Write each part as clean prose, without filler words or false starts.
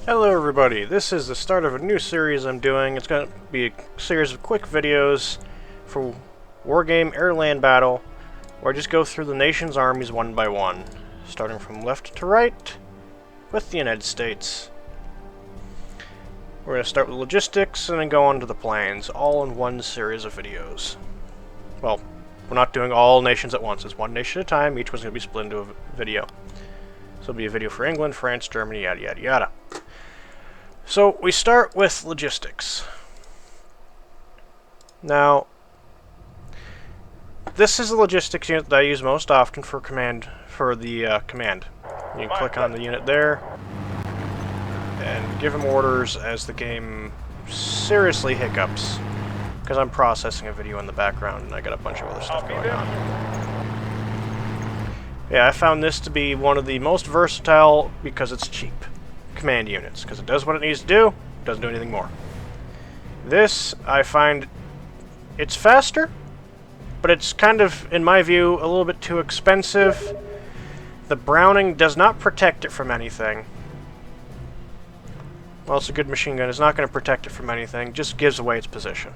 Hello everybody, this is the start of a new series I'm doing. It's going to be a series of quick videos for Wargame Air-Land Battle, where I just go through the nation's armies one by one, starting from left to right with the United States. We're going to start with logistics and then go on to the planes, all in one series of videos. Well, we're not doing all nations at once, it's one nation at a time, each one's going to be split into a video. So it'll be a video for England, France, Germany, yada yada yada. So we start with logistics. Now, this is the logistics unit that I use most often for command. You can click on the unit there and give him orders as the game seriously hiccups, because I'm processing a video in the background and I got a bunch of other stuff going on. Yeah, I found this to be one of the most versatile because it's cheap command units, because it does what it needs to do, doesn't do anything more. This, I find, it's faster, but it's kind of, in my view, a little bit too expensive. The Browning does not protect it from anything. Well, it's a good machine gun, it's not going to protect it from anything, just gives away its position.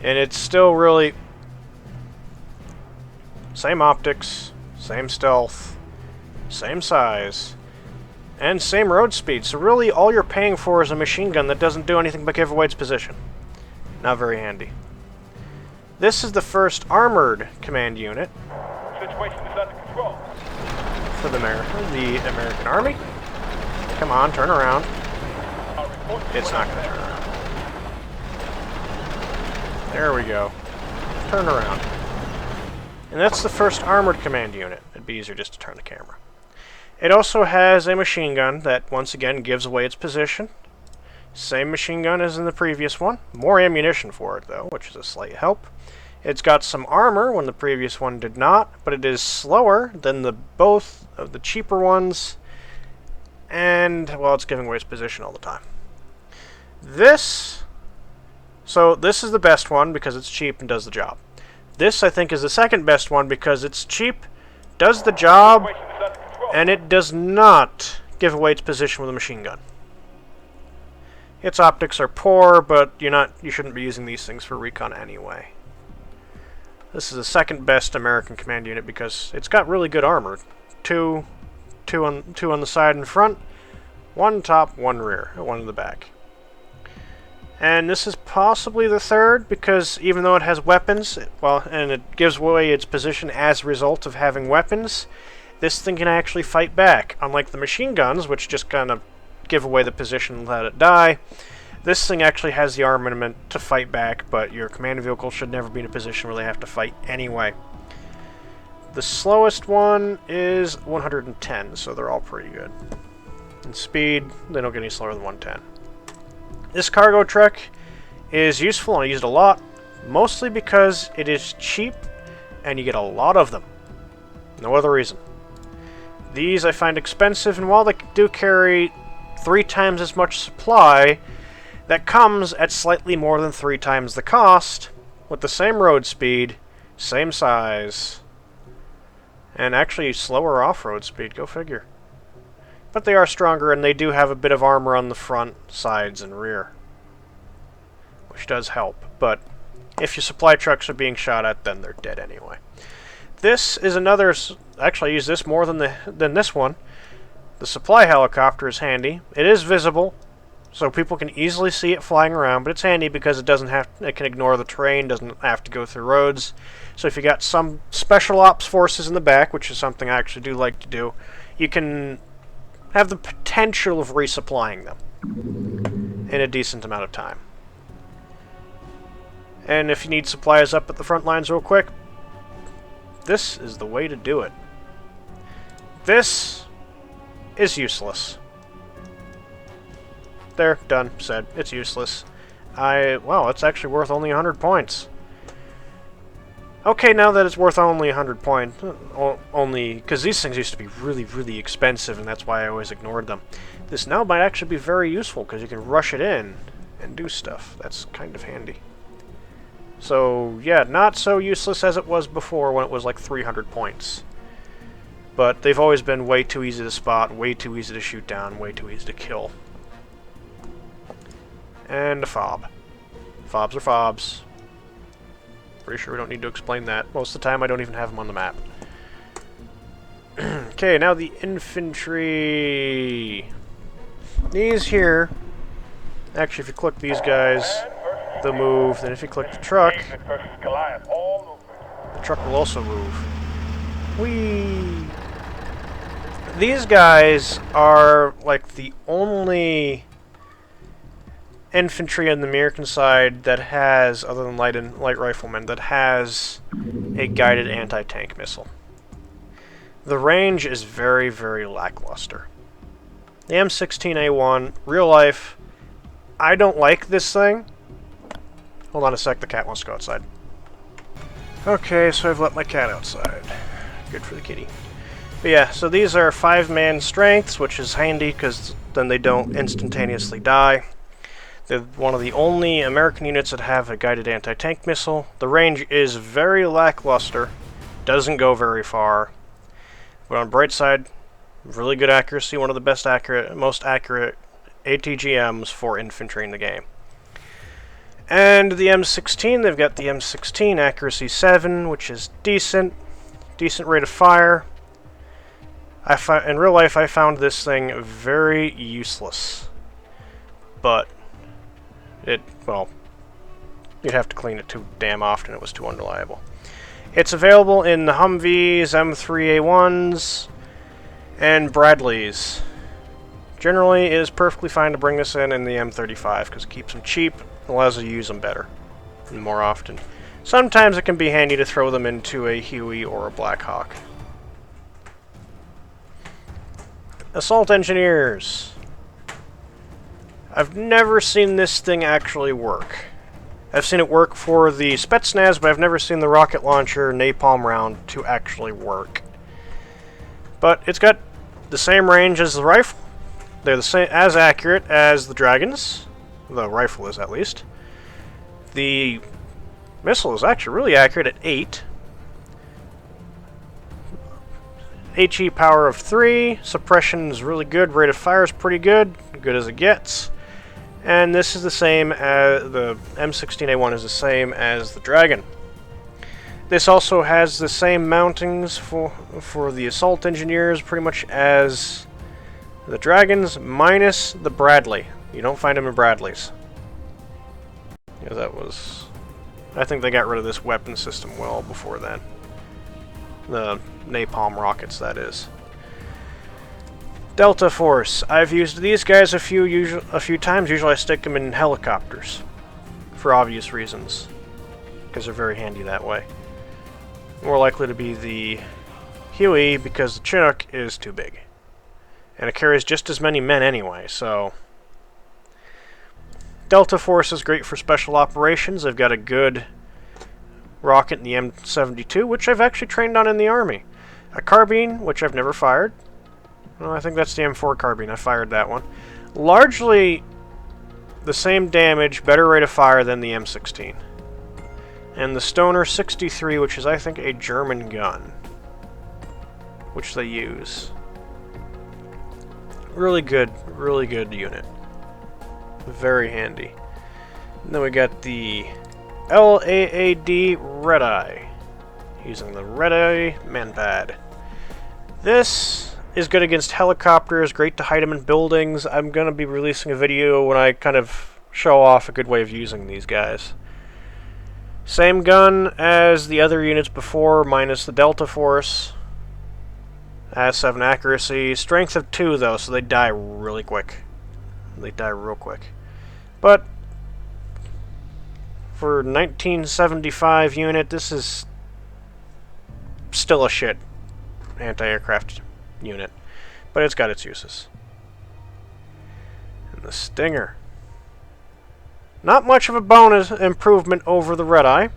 And it's still really same optics, same stealth, same size, and same road speed, so really all you're paying for is a machine gun that doesn't do anything but give away its position. Not very handy. This is the first armored command unit Situation is under control. for the American Army. Come on, turn around. It's not going to turn around. There we go. Turn around. And that's the first armored command unit. It'd be easier just to turn the camera. It also has a machine gun that, once again, gives away its position. Same machine gun as in the previous one. More ammunition for it, though, which is a slight help. It's got some armor when the previous one did not, but it is slower than both of the cheaper ones. And, well, it's giving away its position all the time. This is the best one because it's cheap and does the job. This, I think, is the second best one because it's cheap, does the job, and it does not give away its position with a machine gun. Its optics are poor, but you shouldn't be using these things for recon anyway. This is the second best American command unit because it's got really good armor. Two on the side and front, one top, one rear, one in the back. And this is possibly the third because even though it has weapons, and it gives away its position as a result of having weapons, this thing can actually fight back. Unlike the machine guns, which just kind of give away the position and let it die, this thing actually has the armament to fight back, but your command vehicle should never be in a position where they have to fight anyway. The slowest one is 110, so they're all pretty good. In speed, they don't get any slower than 110. This cargo truck is useful, and I use it a lot, mostly because it is cheap and you get a lot of them. No other reason. These I find expensive, and while they do carry 3 times as much supply, that comes at slightly more than 3 times the cost, with the same road speed, same size, and actually slower off-road speed, go figure. But they are stronger, and they do have a bit of armor on the front, sides, and rear, which does help. But if your supply trucks are being shot at, then they're dead anyway. This is another. Actually, I use this more than this one. The supply helicopter is handy. It is visible, so people can easily see it flying around. But it's handy because it can ignore the terrain, doesn't have to go through roads. So if you got some special ops forces in the back, which is something I actually do like to do, you can have the potential of resupplying them in a decent amount of time. And if you need supplies up at the front lines real quick, this is the way to do it. This is useless. There, done, said. It's useless. Wow, it's actually worth only 100 points. Okay, now that it's worth only 100 points, only because these things used to be really, really expensive, and that's why I always ignored them. This now might actually be very useful because you can rush it in and do stuff. That's kind of handy. So, yeah, not so useless as it was before when it was like 300 points. but they've always been way too easy to spot, way too easy to shoot down, way too easy to kill. And a fob. Fobs are fobs. Pretty sure we don't need to explain that. Most of the time I don't even have them on the map. Okay, now the infantry. These here, actually if you click these guys, they'll move. Then if you click the truck will also move. Whee! These guys are like the only infantry on the American side that has, other than light riflemen, that has a guided anti-tank missile. The range is very, very lackluster. The M16A1, real life, I don't like this thing. Hold on a sec, the cat wants to go outside. Okay, so I've let my cat outside. Good for the kitty. But yeah, so these are 5-man strengths, which is handy because then they don't instantaneously die. They're one of the only American units that have a guided anti-tank missile. The range is very lackluster, doesn't go very far. But on the bright side, really good accuracy, one of the most accurate ATGMs for infantry in the game. And the M16, they've got the M16 accuracy 7, which is decent rate of fire. In real life, I found this thing very useless, but well, you'd have to clean it too damn often. It was too unreliable. It's available in the Humvees, M3A1s, and Bradleys. Generally, it is perfectly fine to bring this in the M35 because it keeps them cheap and allows you to use them better and more often. Sometimes it can be handy to throw them into a Huey or a Black Hawk. Assault Engineers. I've never seen this thing actually work. I've seen it work for the Spetsnaz, but I've never seen the rocket launcher napalm round to actually work. But it's got the same range as the rifle. They're the same, as accurate as the Dragons. The rifle is, at least. The missile is actually really accurate at 8. HE power of 3. Suppression is really good. Rate of fire is pretty good. Good as it gets. And this is the same as the M16A1 is the same as the Dragon. This also has the same mountings for the Assault Engineers pretty much as the Dragons, minus the Bradley. You don't find them in Bradleys. Yeah, that was... I think they got rid of this weapon system well before then. The napalm rockets, that is. Delta Force. I've used these guys a few times. Usually I stick them in helicopters for obvious reasons, because they're very handy that way. More likely to be the Huey because the Chinook is too big, and it carries just as many men anyway. So Delta Force is great for special operations. They've got a good rocket in the M72, which I've actually trained on in the Army. A carbine, which I've never fired. Well, I think that's the M4 carbine. I fired that one. Largely the same damage, better rate of fire than the M16. And the Stoner 63, which is, I think, a German gun, which they use. Really good unit. Very handy. And then we got the LAAD Red Eye, using the Red Eye Manpad. This is good against helicopters, great to hide them in buildings. I'm going to be releasing a video when I kind of show off a good way of using these guys. Same gun as the other units before, minus the Delta Force. Has 7 accuracy. Strength of 2, though, so they die really quick. They die real quick. But for 1975 unit, this is still a shit anti-aircraft unit, but it's got its uses. And the Stinger. Not much of a bonus improvement over the Red Eye,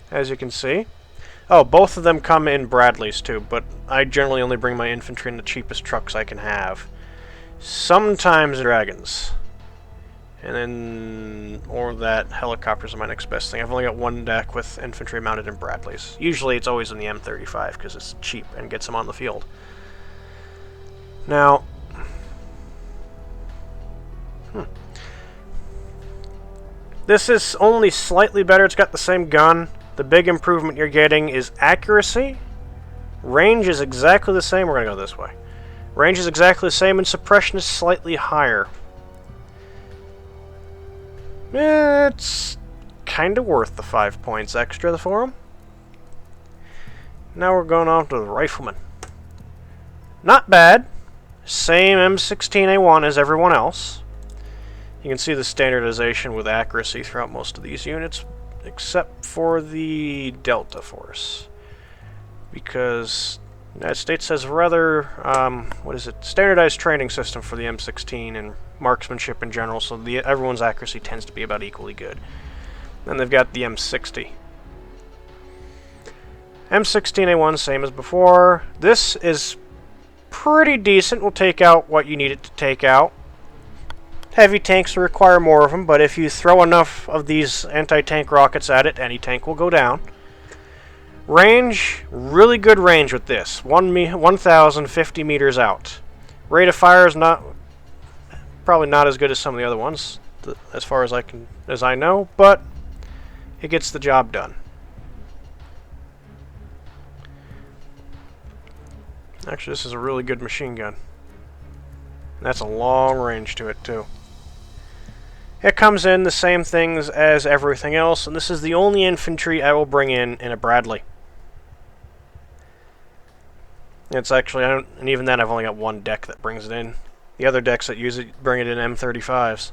as you can see. Oh, both of them come in Bradleys too, but I generally only bring my infantry in the cheapest trucks I can have. Sometimes Dragons. And then, or that helicopters are my next best thing. I've only got one deck with infantry mounted in Bradleys. Usually it's always in the M35 because it's cheap and gets them on the field. Now, this is only slightly better. It's got the same gun. The big improvement you're getting is accuracy. Range is exactly the same. We're going to go this way. Range is exactly the same, and suppression is slightly higher. It's kind of worth the 5 points extra for him. Now we're going on to the Rifleman. Not bad. Same M16A1 as everyone else. You can see the standardization with accuracy throughout most of these units, except for the Delta Force. Because the United States has a rather, standardized training system for the M16 and marksmanship in general, so everyone's accuracy tends to be about equally good. Then they've got the M60. M16A1, same as before. This is pretty decent. Will take out what you need it to take out. Heavy tanks require more of them, but if you throw enough of these anti-tank rockets at it, any tank will go down. Range, really good range with this. 1,050 meters out. Rate of fire is probably not as good as some of the other ones, as far as I know, but it gets the job done. Actually, this is a really good machine gun. That's a long range to it, too. It comes in the same things as everything else, and this is the only infantry I will bring in a Bradley. It's actually, and even then I've only got one deck that brings it in. The other decks that use it bring it in M35s.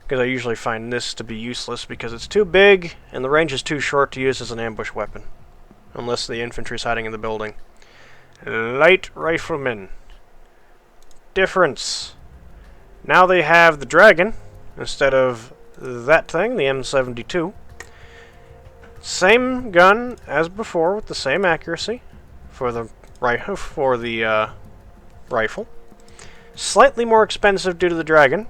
Because I usually find this to be useless because it's too big and the range is too short to use as an ambush weapon. Unless the infantry's hiding in the building. Light Riflemen. Difference. Now they have the Dragon instead of that thing, the M72. Same gun as before with the same accuracy for the rifle. Slightly more expensive due to the Dragon,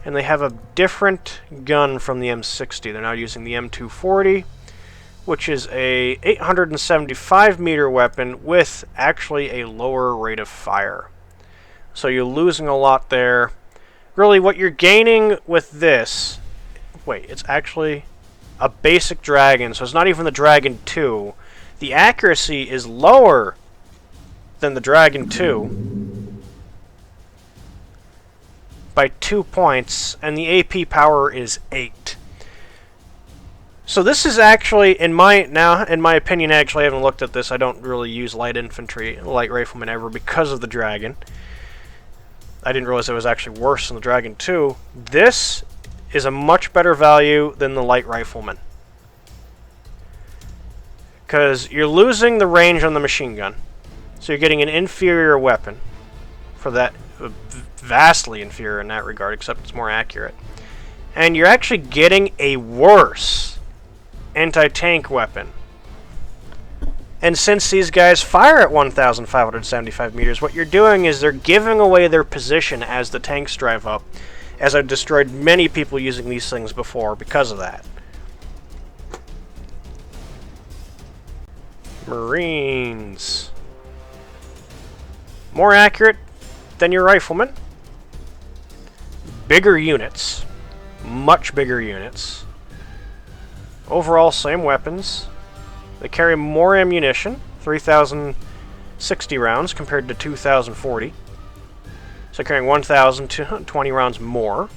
and they have a different gun from the M60. They're now using the M240, which is a 875 meter weapon with actually a lower rate of fire. So you're losing a lot there. Really, what you're gaining with this... Wait, it's actually a basic Dragon, so it's not even the Dragon 2. The accuracy is lower than the Dragon 2 by 2 points, and the AP power is 8. So this is actually, in my opinion, actually I haven't looked at this. I don't really use light riflemen ever because of the Dragon. I didn't realize it was actually worse than the Dragon 2. This is a much better value than the light rifleman. Because you're losing the range on the machine gun. So you're getting an inferior weapon. For that, vastly inferior in that regard, except it's more accurate. And you're actually getting a worse anti-tank weapon. And since these guys fire at 1,575 meters, what you're doing is they're giving away their position as the tanks drive up, as I've destroyed many people using these things before because of that. Marines. More accurate than your riflemen. Bigger units. Much bigger units. Overall, same weapons. They carry more ammunition, 3,060 rounds compared to 2,040. So carrying 1,020 rounds more.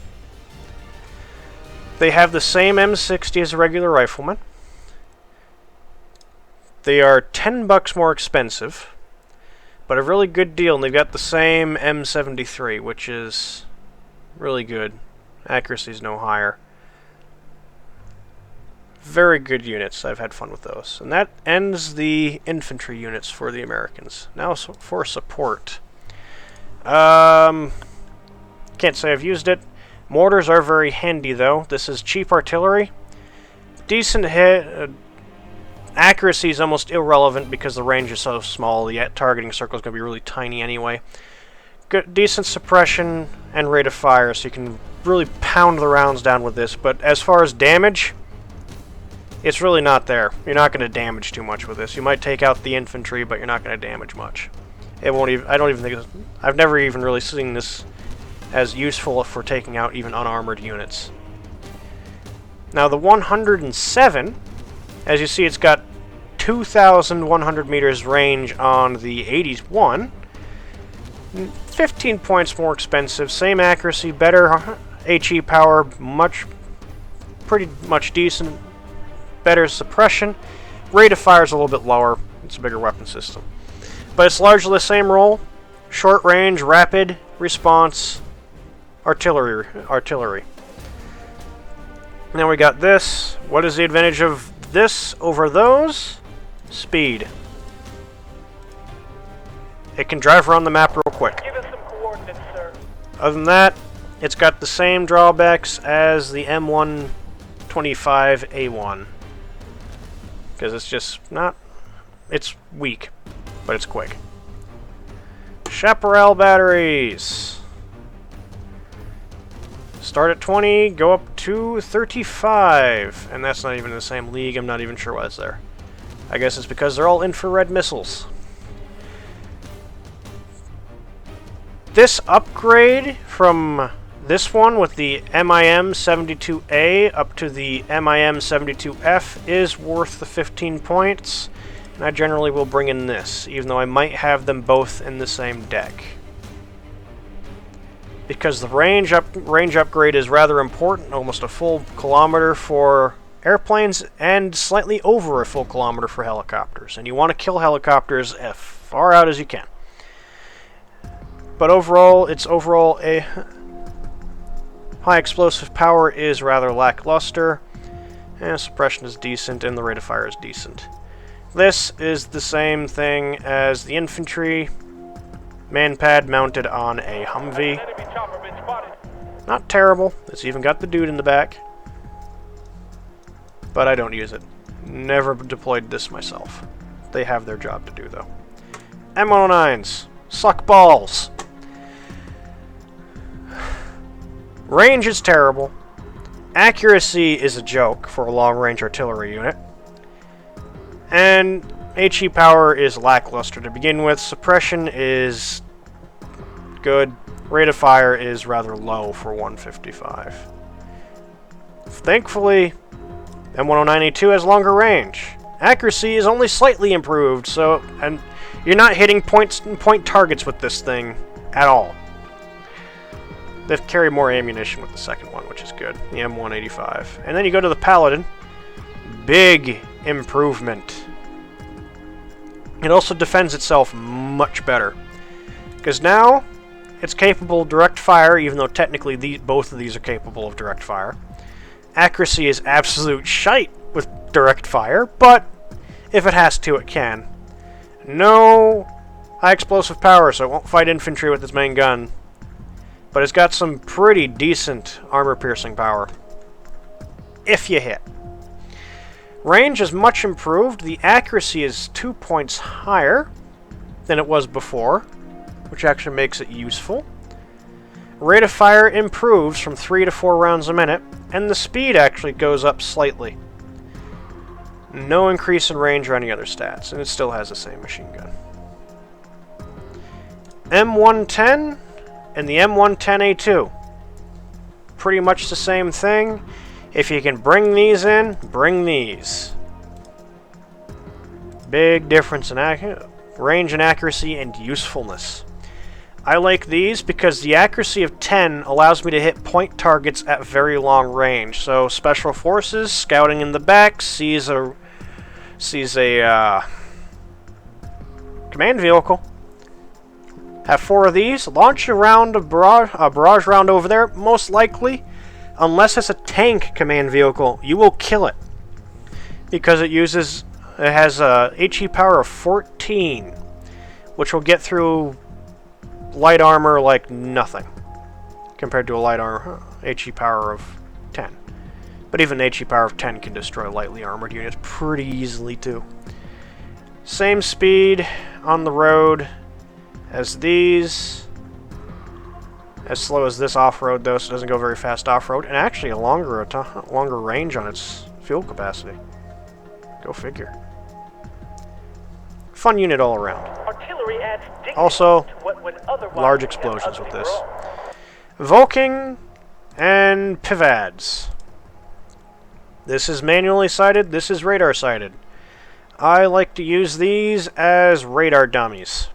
They have the same M60 as a regular rifleman. They are $10 more expensive, but a really good deal, and they've got the same M73, which is really good. Accuracy's no higher. Very good units. I've had fun with those. And that ends the infantry units for the Americans. Now for support. Can't say I've used it. Mortars are very handy, though. This is cheap artillery. Decent hit. Accuracy is almost irrelevant because the range is so small. The targeting circle is going to be really tiny anyway. Good, decent suppression and rate of fire, so you can really pound the rounds down with this, but as far as damage, it's really not there. You're not going to damage too much with this. You might take out the infantry, but you're not going to damage much. It won't even. I don't even think. I've never even really seen this as useful for taking out even unarmored units. Now the 107, as you see, it's got 2,100 meters range on the 81. 15 points more expensive, same accuracy, better HE power, pretty much decent, better suppression. Rate of fire is a little bit lower. It's a bigger weapon system. But it's largely the same role. Short range, rapid response, artillery. Now we got this. What is the advantage of this over those? Speed. It can drive around the map real quick. Give us some coordinates, sir. Other than that, it's got the same drawbacks as the M125A1. Because it's just not... It's weak, but it's quick. Chaparral batteries. Start at 20, go up to 35. And that's not even in the same league. I'm not even sure why it's there. I guess it's because they're all infrared missiles. This upgrade from this one with the MIM-72A up to the MIM-72F is worth the 15 points, and I generally will bring in this, even though I might have them both in the same deck. Because the range upgrade is rather important, almost a full kilometer for airplanes and slightly over a full kilometer for helicopters, and you want to kill helicopters as far out as you can. But overall, a high explosive power is rather lackluster, and suppression is decent, and the rate of fire is decent. This is the same thing as the infantry, manpad mounted on a Humvee. Enemy chopper been spotted. Not terrible. It's even got the dude in the back, but I don't use it. Never deployed this myself. They have their job to do, though. M109s. Suck balls. Range is terrible. Accuracy is a joke for a long-range artillery unit. And HE power is lackluster to begin with. Suppression is good. Rate of fire is rather low for 155. Thankfully, M109A2 has longer range. Accuracy is only slightly improved, and you're not hitting point targets with this thing at all. They carry more ammunition with the second one, which is good. The M185. And then you go to the Paladin. Big improvement. It also defends itself much better. Because now, it's capable of direct fire, even though technically both of these are capable of direct fire. Accuracy is absolute shite with direct fire, but if it has to, it can. No high explosive power, so it won't fight infantry with its main gun. But it's got some pretty decent armor-piercing power, if you hit. Range is much improved. The accuracy is 2 points higher than it was before, which actually makes it useful. Rate of fire improves from 3 to 4 rounds a minute, and the speed actually goes up slightly. No increase in range or any other stats, and it still has the same machine gun. M110 and the M110A2. Pretty much the same thing. If you can bring these in, bring these. Big difference in range and accuracy and usefulness. I like these because the accuracy of 10 allows me to hit point targets at very long range. So Special Forces, scouting in the back, sees a command vehicle. Have 4 of these, launch a barrage round over there, most likely, unless it's a tank command vehicle, you will kill it. Because it has a HE power of 14, which will get through light armor like nothing, compared to a light armor HE power of 10. But even HE power of 10 can destroy lightly armored units pretty easily too. Same speed on the road as these. As slow as this off-road, though, so it doesn't go very fast off-road, and actually a longer range on its fuel capacity. Go figure. Fun unit all around. Artillery adds dignity Also, to what would otherwise large be an explosions with ugly this. brawl. Vulking and Pivads. This is manually sighted, this is radar sighted. I like to use these as radar dummies.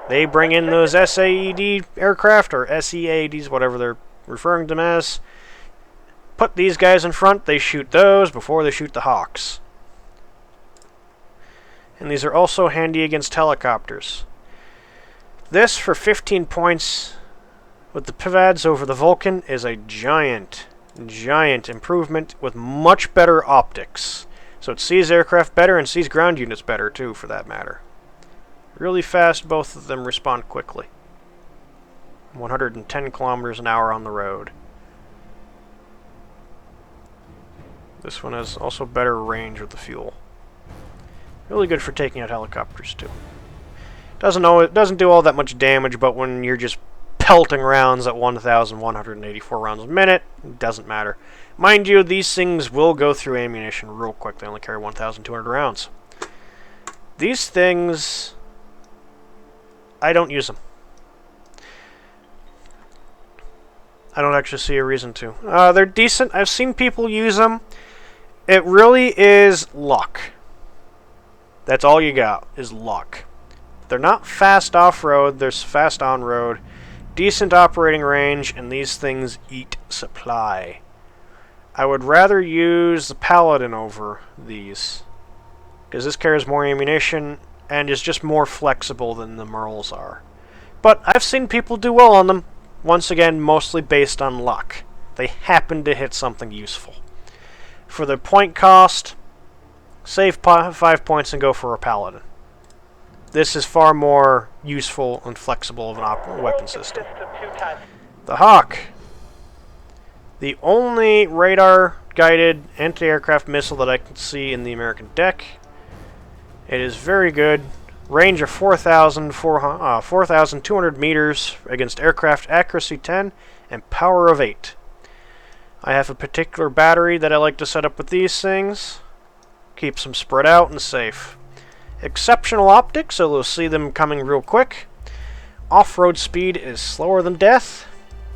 They bring in those SAED aircraft, or SEADs, whatever they're referring to them as. Put these guys in front, they shoot those before they shoot the Hawks. And these are also handy against helicopters. This, for 15 points, with the Pivads over the Vulcan, is a giant improvement with much better optics. So it sees aircraft better and sees ground units better, too, for that matter. Really fast, both of them respond quickly. 110 kilometers an hour on the road. This one has also better range with the fuel. Really good for taking out helicopters, too. Doesn't do all that much damage, but when you're just pelting rounds at 1,184 rounds a minute, it doesn't matter. Mind you, these things will go through ammunition real quick. They only carry 1,200 rounds. These things, I don't use them. I don't actually see a reason to. They're decent. I've seen people use them. It really is luck. That's all you got, is luck. They're not fast off-road, they're fast on-road. Decent operating range, and these things eat supply. I would rather use the Paladin over these, because this carries more ammunition and is just more flexible than the Merles are. But I've seen people do well on them, once again, mostly based on luck. They happen to hit something useful. For the point cost, save 5 points and go for a Paladin. This is far more useful and flexible of a weapon system. The Hawk. The only radar-guided anti-aircraft missile that I can see in the American deck. It is very good. Range of 4,200 meters against aircraft, accuracy 10, and power of 8. I have a particular battery that I like to set up with these things. Keeps them spread out and safe. Exceptional optics, so we'll see them coming real quick. Off-road speed is slower than death,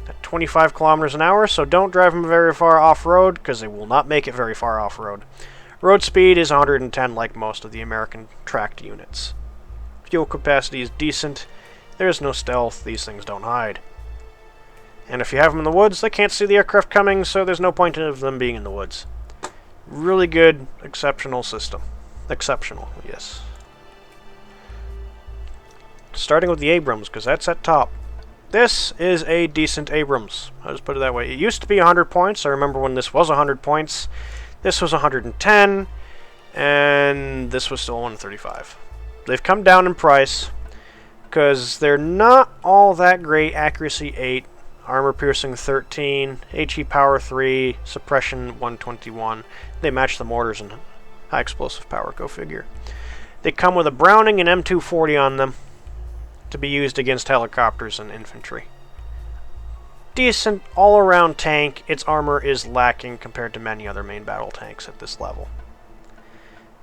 at 25 kilometers an hour, so don't drive them very far off-road, because they will not make it very far off-road. Road speed is 110, like most of the American tracked units. Fuel capacity is decent. There's no stealth. These things don't hide. And if you have them in the woods, they can't see the aircraft coming, so there's no point of them being in the woods. Really good, exceptional system. Exceptional, yes. Starting with the Abrams, because that's at top. This is a decent Abrams. I'll just put it that way. It used to be 100 points. I remember when this was 100 points. This was 110, and this was still 135. They've come down in price, because they're not all that great. Accuracy 8, armor piercing 13, HE power 3, suppression 121. They match the mortars and high explosive power, go figure. They come with a Browning and M240 on them to be used against helicopters and infantry. Decent all-around tank. Its armor is lacking compared to many other main battle tanks at this level.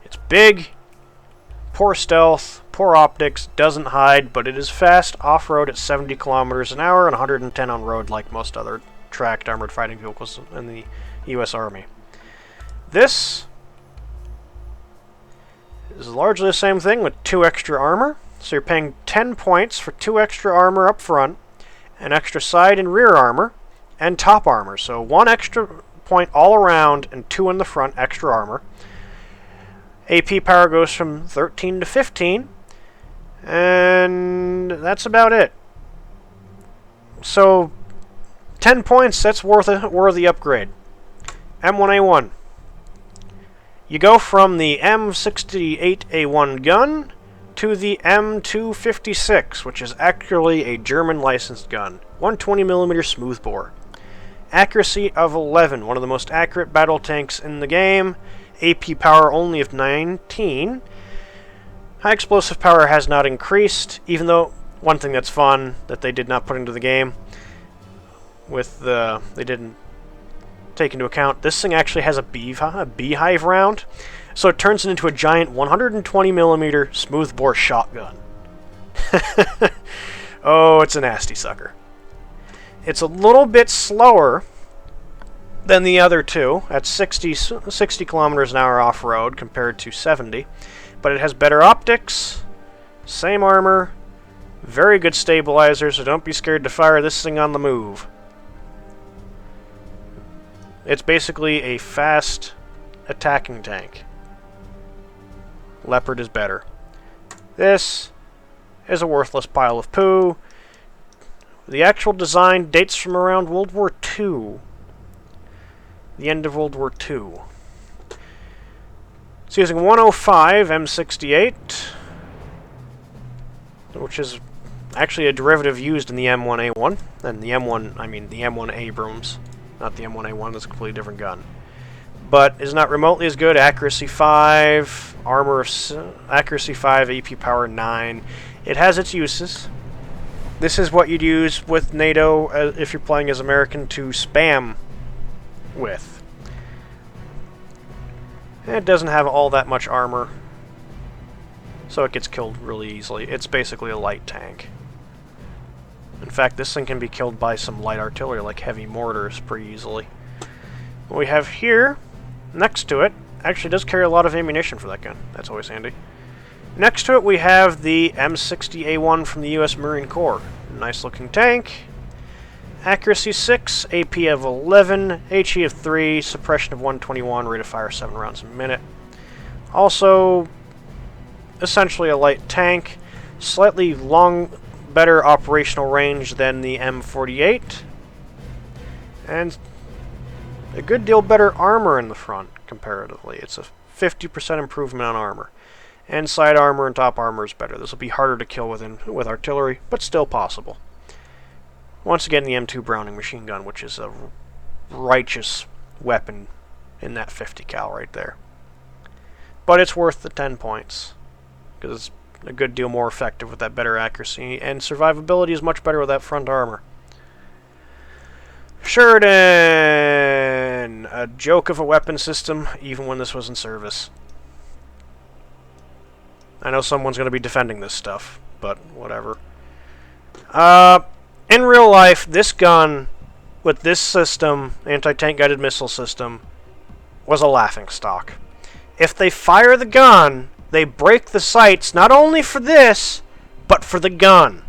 It's big, poor stealth, poor optics, doesn't hide, but it is fast off-road at 70 kilometers an hour and 110 on road like most other tracked armored fighting vehicles in the U.S. Army. This is largely the same thing with 2 extra armor. So you're paying 10 points for 2 extra armor up front, an extra side and rear armor, and top armor. So 1 extra point all around and 2 in the front, extra armor. AP power goes from 13 to 15, and that's about it. So 10 points, that's worthy upgrade. M1A1. You go from the M68A1 gun to the M256, which is actually a German licensed gun. 120mm smoothbore. Accuracy of 11, one of the most accurate battle tanks in the game. AP power only of 19. High explosive power has not increased, even though one thing that's fun that they did not put into the game, with the... They didn't take into account. This thing actually has a beehive round, so it turns it into a giant 120mm smoothbore shotgun. Oh, it's a nasty sucker. It's a little bit slower than the other two, at 60 kilometers an hour off-road compared to 70, but it has better optics, same armor, very good stabilizer, so don't be scared to fire this thing on the move. It's basically a fast attacking tank. Leopard is better. This is a worthless pile of poo. The actual design dates from around World War II. The end of World War II. It's using 105 M68, which is actually a derivative used in the M1A1. And the M1, I mean the M1 Abrams, not the M1A1, that's a completely different gun. But is not remotely as good. Accuracy 5, armor, accuracy 5, AP power 9. It has its uses. This is what you'd use with NATO if you're playing as American to spam with. And it doesn't have all that much armor, so it gets killed really easily. It's basically a light tank. In fact, this thing can be killed by some light artillery like heavy mortars pretty easily. What we have here, next to it, actually does carry a lot of ammunition for that gun. That's always handy. Next to it we have the M60A1 from the US Marine Corps. Nice looking tank. Accuracy 6, AP of 11, HE of 3, suppression of 121, rate of fire 7 rounds a minute. Also, essentially a light tank. Slightly better operational range than the M48. And a good deal better armor in the front, comparatively. It's a 50% improvement on armor. And side armor and top armor is better. This will be harder to kill with artillery, but still possible. Once again, the M2 Browning machine gun, which is a righteous weapon in that 50 cal right there. But it's worth the 10 points, because it's a good deal more effective with that better accuracy, and survivability is much better with that front armor. Sheridan! A joke of a weapon system, even when this was in service. I know someone's going to be defending this stuff, but whatever. In real life, this gun, with this system, anti-tank guided missile system, was a laughingstock. If they fire the gun, they break the sights, not only for this, but for the gun.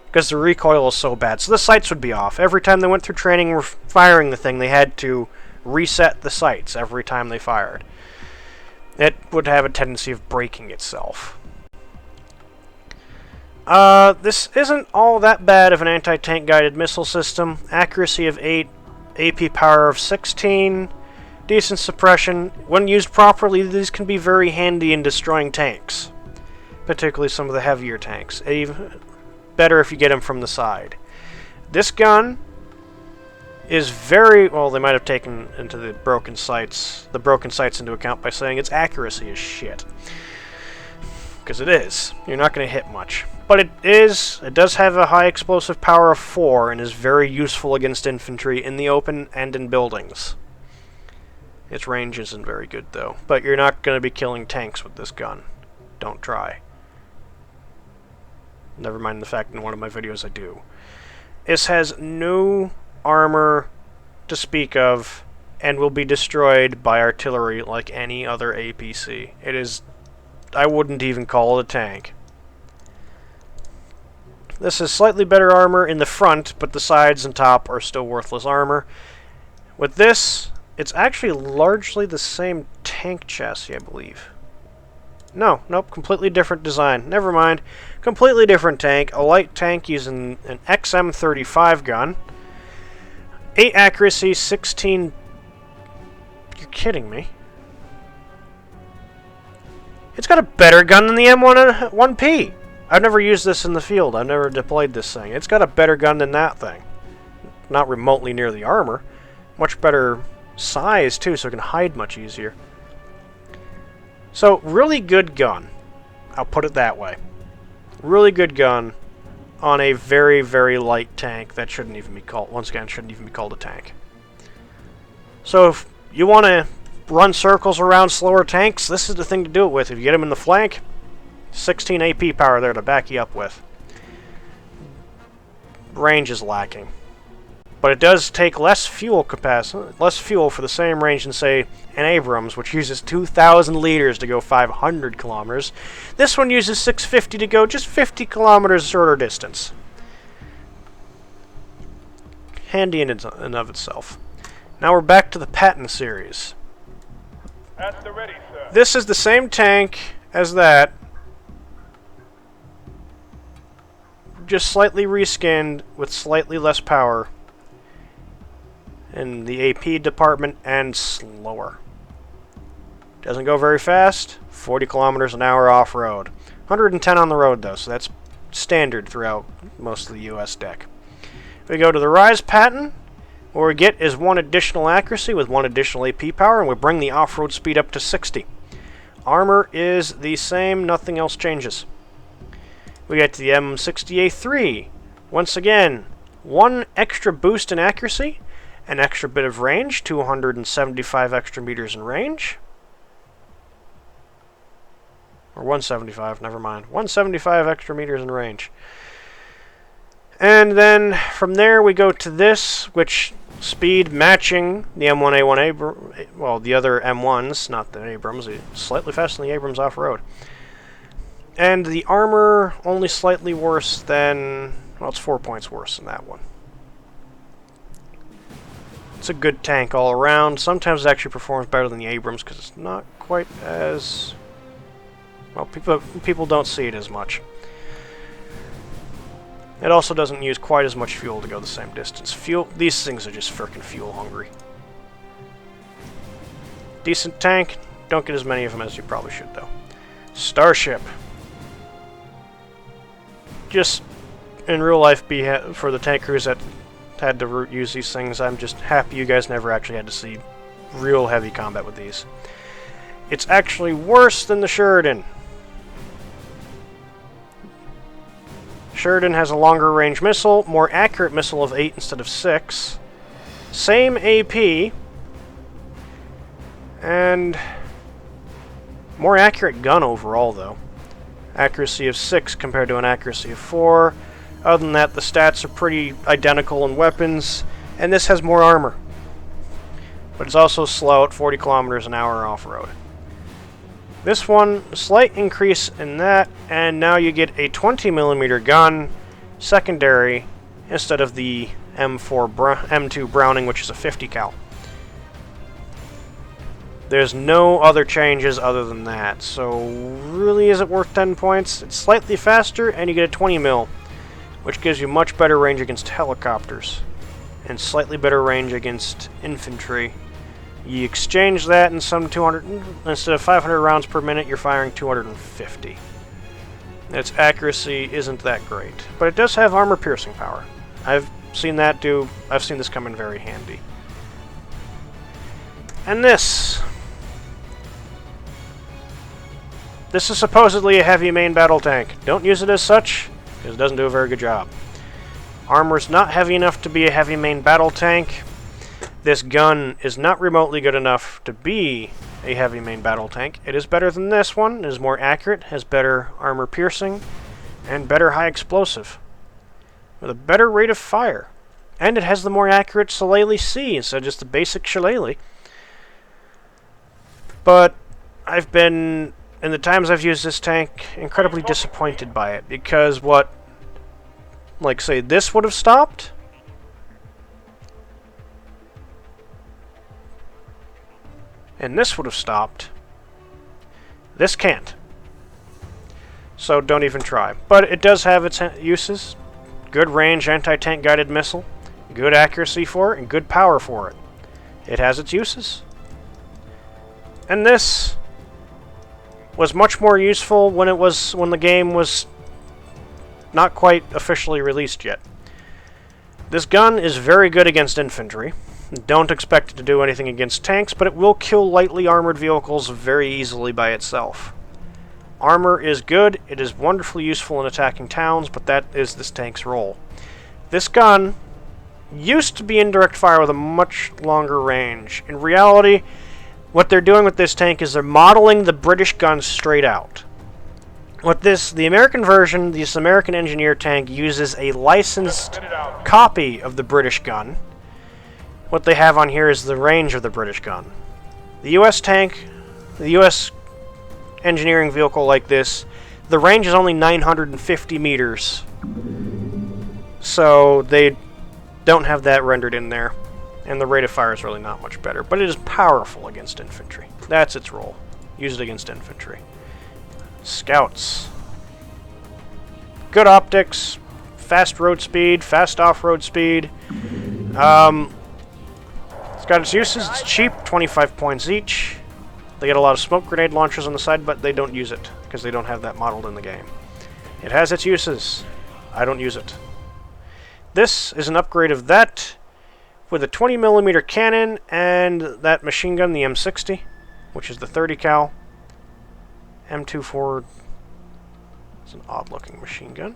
Because the recoil is so bad. So the sights would be off. Every time they went through training and were firing the thing, they had to reset the sights every time they fired. It would have a tendency of breaking itself. This isn't all that bad of an anti-tank guided missile system. Accuracy of 8, AP power of 16, decent suppression. When used properly, these can be very handy in destroying tanks. Particularly some of the heavier tanks. Even better if you get them from the side. This gun is very... well, they might have taken into the broken sights into account by saying its accuracy is shit. Because it is. You're not going to hit much. But it does have a high explosive power of 4 and is very useful against infantry in the open and in buildings. Its range isn't very good though. But you're not going to be killing tanks with this gun. Don't try. Never mind the fact in one of my videos I do. This has no armor to speak of and will be destroyed by artillery like any other APC. It is... I wouldn't even call it a tank. This has slightly better armor in the front, but the sides and top are still worthless armor. With this, it's actually largely the same tank chassis, I believe. Nope, completely different design. Never mind. Completely different tank. A light tank using an XM35 gun. 8 accuracy, 16... You're kidding me. It's got a better gun than the M1P. I've never used this in the field. I've never deployed this thing. It's got a better gun than that thing. Not remotely near the armor. Much better size, too, so it can hide much easier. So, really good gun. I'll put it that way. Really good gun. on a very, very light tank that shouldn't even be called, once again, shouldn't even be called a tank. So if you want to run circles around slower tanks, this is the thing to do it with. If you get them in the flank, 16 AP power there to back you up with. Range is lacking. But it does take less fuel capacity, less fuel for the same range than, say, an Abrams, which uses 2,000 liters to go 500 kilometers. This one uses 650 to go just 50 kilometers shorter distance. Handy in and of itself. Now we're back to the Patton series. At the ready, sir. This is the same tank as that, just slightly reskinned with slightly less power in the AP department and slower. Doesn't go very fast, 40 kilometers an hour off-road. 110 on the road though, so that's standard throughout most of the US deck. We go to the Rise Patton. What we get is 1 additional accuracy with 1 additional AP power, and we bring the off-road speed up to 60. Armor is the same, nothing else changes. We get to the M60A3. Once again, 1 extra boost in accuracy, an extra bit of range, 275 extra meters in range. Or 175, never mind. 175 extra meters in range. And then from there we go to this, which speed matching the M1A1 well, the other M1s, not the Abrams, slightly faster than the Abrams off-road. And the armor only slightly worse than, well, it's 4 points worse than that one. It's a good tank all around. Sometimes it actually performs better than the Abrams because it's not quite as, well, people don't see it as much. It also doesn't use quite as much fuel to go the same distance. These things are just frickin' fuel hungry. Decent tank. Don't get as many of them as you probably should, though. Starship. Just in real life, for the tank crews that had to use these things, I'm just happy you guys never actually had to see real heavy combat with these. It's actually worse than the Sheridan. Sheridan has a longer range missile, more accurate missile of 8 instead of 6. Same AP. And more accurate gun overall, though. Accuracy of 6 compared to an accuracy of 4. Other than that, the stats are pretty identical in weapons, and this has more armor. But it's also slow at 40 kilometers an hour off-road. This one, a slight increase in that, and now you get a 20mm gun, secondary, instead of the M2 Browning, which is a 50 cal. There's no other changes other than that, so really is it worth 10 points? It's slightly faster, and you get a 20 mil, which gives you much better range against helicopters, and slightly better range against infantry. You exchange that in some 200, instead of 500 rounds per minute, you're firing 250. Its accuracy isn't that great, but it does have armor-piercing power. I've seen this come in very handy. And this is supposedly a heavy main battle tank. Don't use it as such, because it doesn't do a very good job. Armor's not heavy enough to be a heavy main battle tank. This gun is not remotely good enough to be a heavy main battle tank. It is better than this one. It is more accurate, has better armor piercing, and better high explosive, with a better rate of fire. And it has the more accurate Shillelagh C instead of just the basic Shillelagh. But I've been, in the times I've used this tank, incredibly disappointed by it, because what, like say, this would have stopped, and this would have stopped, this can't. So don't even try. But it does have its uses. Good range anti-tank guided missile, good accuracy for it, and good power for it. It has its uses. And this was much more useful when the game was not quite officially released yet. This gun is very good against infantry. Don't expect it to do anything against tanks, but it will kill lightly armored vehicles very easily by itself. Armor is good. It is wonderfully useful in attacking towns, but that is this tank's role. This gun used to be indirect fire with a much longer range. In reality, what they're doing with this tank is they're modeling the British gun straight out. The American version, this American engineer tank uses a licensed copy of the British gun. What they have on here is the range of the British gun. The US tank, the US engineering vehicle like this, the range is only 950 meters. So they don't have that rendered in there. And the rate of fire is really not much better. But it is powerful against infantry. That's its role. Use it against infantry. Scouts. Good optics. Fast road speed. Fast off-road speed. It's got its uses. It's cheap. 25 points each. They get a lot of smoke grenade launchers on the side, but they don't use it. Because they don't have that modeled in the game. It has its uses. I don't use it. This is an upgrade of that, with a 20mm cannon and that machine gun, the M60, which is the 30 cal. M24 is an odd-looking machine gun.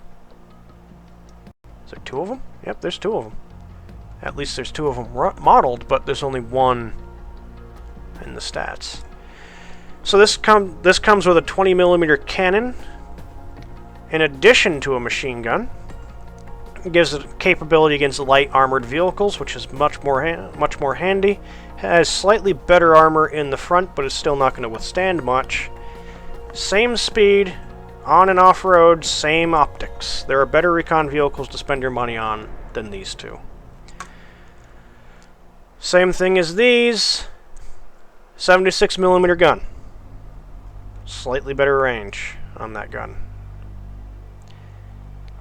Is there two of them? Yep, there's two of them. At least there's two of them modeled, but there's only one in the stats. So this comes with a 20mm cannon, in addition to a machine gun. It gives it capability against light armored vehicles, which is much more handy. Has slightly better armor in the front, but it's still not going to withstand much. Same speed, on and off road, same optics. There are better recon vehicles to spend your money on than these two. Same thing as these. 76mm gun. Slightly better range on that gun.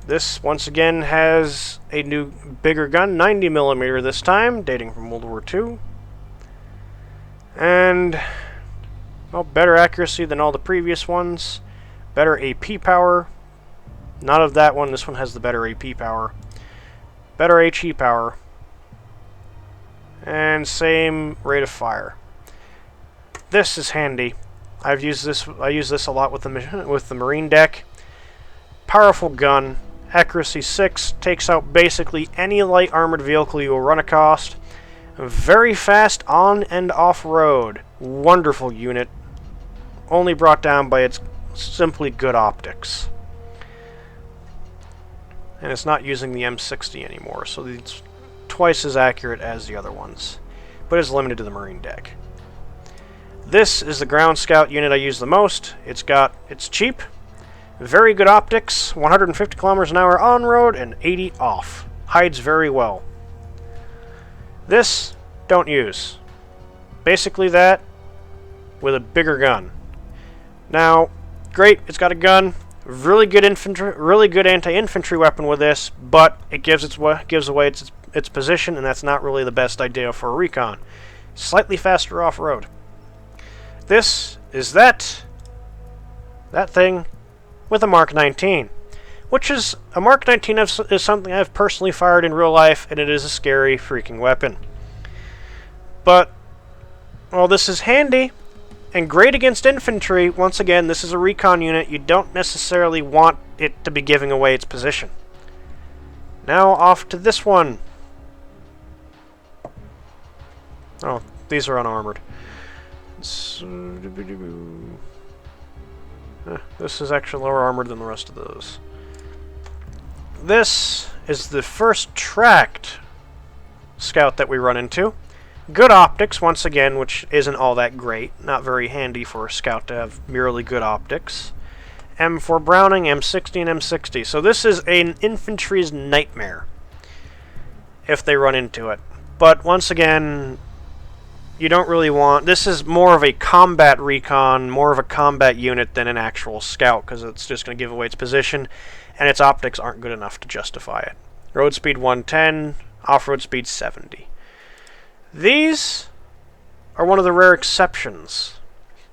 This, once again, has a new, bigger gun, 90mm this time, dating from World War II. And, well, better accuracy than all the previous ones. Better AP power. Not of that one, this one has the better AP power. Better HE power. And same rate of fire. This is handy. I use this a lot with the Marine deck. Powerful gun. Accuracy 6, takes out basically any light armored vehicle you will run across. Very fast on and off road. Wonderful unit. Only brought down by its simply good optics. And it's not using the M60 anymore, so it's twice as accurate as the other ones. But it's limited to the Marine deck. This is the ground scout unit I use the most. It's cheap. Very good optics, 150 kilometers an hour on road and 80 off. Hides very well. This, don't use. Basically that, with a bigger gun. Now, great, it's got a gun, really good anti-infantry weapon with this, but it gives away its position, and that's not really the best idea for a recon. Slightly faster off-road. This is that thing, with a Mark 19, which is a Mark 19 is something I've personally fired in real life, and it is a scary freaking weapon. But while this is handy and great against infantry, once again, this is a recon unit. You don't necessarily want it to be giving away its position. Now off to this one. Oh, these are unarmored. This is actually lower armored than the rest of those. This is the first tracked scout that we run into. Good optics, once again, which isn't all that great. Not very handy for a scout to have merely good optics. M4 Browning, M60, and M60. So this is an infantry's nightmare if they run into it. But once again, you don't really want... This is more of a combat recon, more of a combat unit than an actual scout, because it's just going to give away its position, and its optics aren't good enough to justify it. Road speed 110, off-road speed 70. These are one of the rare exceptions.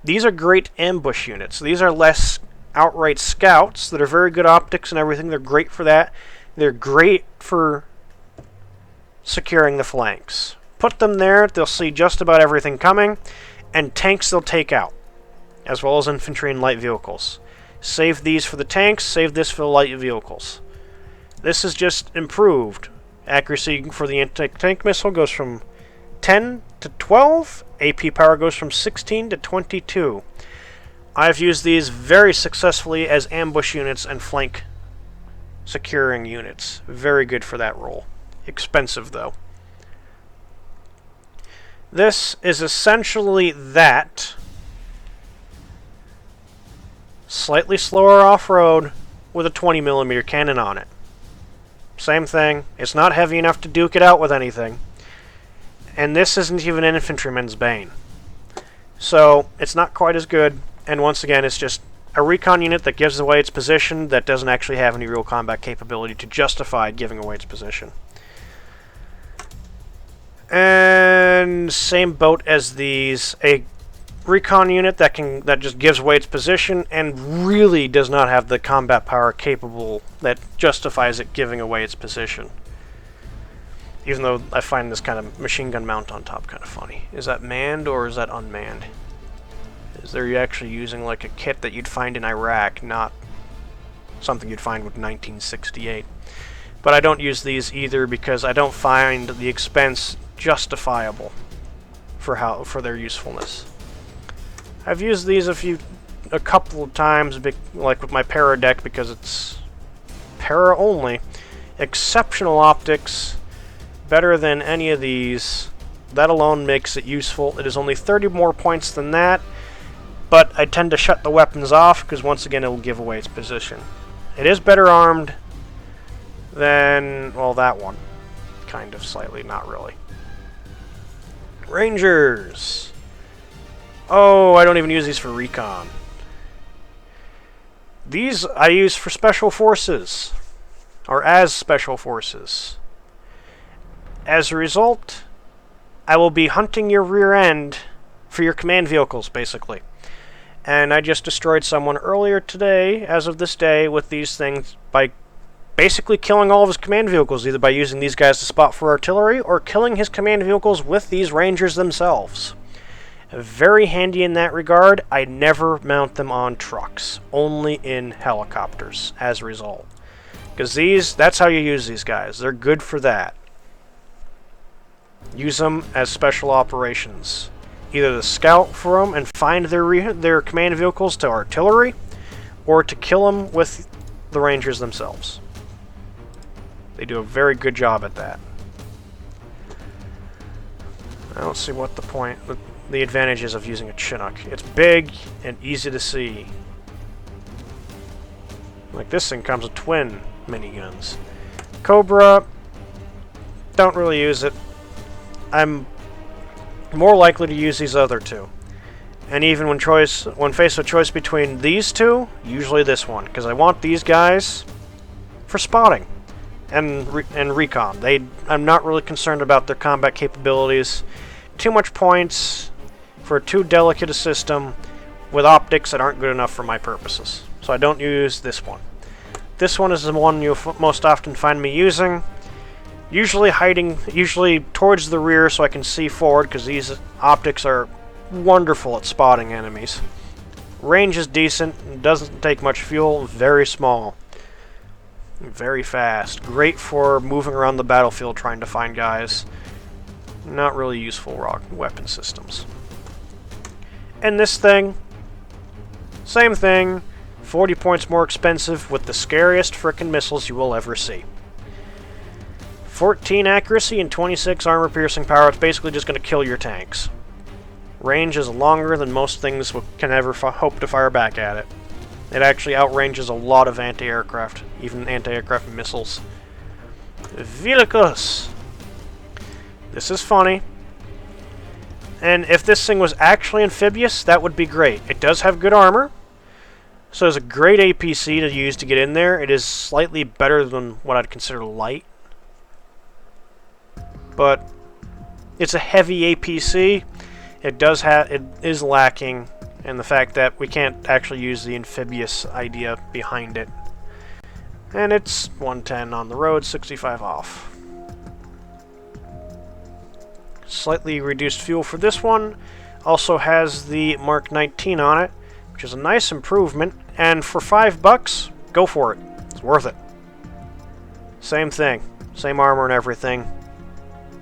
These are great ambush units. These are less outright scouts that are very good optics and everything. They're great for that. They're great for securing the flanks. Put them there, they'll see just about everything coming, and tanks they'll take out, as well as infantry and light vehicles. Save these for the tanks, save this for the light vehicles. This is just improved. Accuracy for the anti-tank missile goes from 10 to 12. AP power goes from 16 to 22. I've used these very successfully as ambush units and flank securing units. Very good for that role. Expensive, though. This is essentially that. Slightly slower off-road with a 20mm cannon on it. Same thing. It's not heavy enough to duke it out with anything. And this isn't even an infantryman's bane. So, it's not quite as good. And once again, it's just a recon unit that gives away its position that doesn't actually have any real combat capability to justify giving away its position. And same boat as these. A recon unit that just gives away its position and really does not have the combat power capable that justifies it giving away its position. Even though I find this kind of machine gun mount on top kind of funny. Is that manned or is that unmanned? Is there actually using like a kit that you'd find in Iraq, not something you'd find with 1968? But I don't use these either because I don't find the expense justifiable for their usefulness. I've used these a couple of times, like with my para deck, because it's para only. Exceptional optics, better than any of these. That alone makes it useful. It is only 30 more points than that, but I tend to shut the weapons off because once again it will give away its position. It is better armed than, well, that one. Kind of, slightly, not really. Rangers! Oh, I don't even use these for recon. These I use for special forces, or as special forces. As a result, I will be hunting your rear end for your command vehicles, basically. And I just destroyed someone earlier today, as of this day, with these things by basically killing all of his command vehicles, either by using these guys to spot for artillery, or killing his command vehicles with these Rangers themselves. Very handy in that regard. I never mount them on trucks, only in helicopters, as a result. Because that's how you use these guys. They're good for that. Use them as special operations. Either to scout for them and find their command vehicles to artillery, or to kill them with the Rangers themselves. They do a very good job at that. I don't see what the advantages of using a Chinook. It's big and easy to see. Like this thing comes with twin miniguns. Cobra, don't really use it. I'm more likely to use these other two. And even when faced with choice between these two, usually this one, because I want these guys for spotting and recon. I'm not really concerned about their combat capabilities. Too much points for too delicate a system with optics that aren't good enough for my purposes. So I don't use this one. This one is the one you'll most often find me using. Usually towards the rear so I can see forward, because these optics are wonderful at spotting enemies. Range is decent, doesn't take much fuel, very small. Very fast. Great for moving around the battlefield trying to find guys. Not really useful weapon systems. And this thing, same thing, 40 points more expensive with the scariest frickin' missiles you will ever see. 14 accuracy and 26 armor-piercing power. It's basically just going to kill your tanks. Range is longer than most things can ever hope to fire back at it. It actually outranges a lot of anti-aircraft, even anti-aircraft missiles. Vehicles! This is funny. And if this thing was actually amphibious, that would be great. It does have good armor, so it's a great APC to use to get in there. It is slightly better than what I'd consider light. But it's a heavy APC. It is lacking in the fact that we can't actually use the amphibious idea behind it. And it's 110 on the road, 65 off. Slightly reduced fuel for this one. Also has the Mark 19 on it, which is a nice improvement. And for $5, go for it. It's worth it. Same thing. Same armor and everything.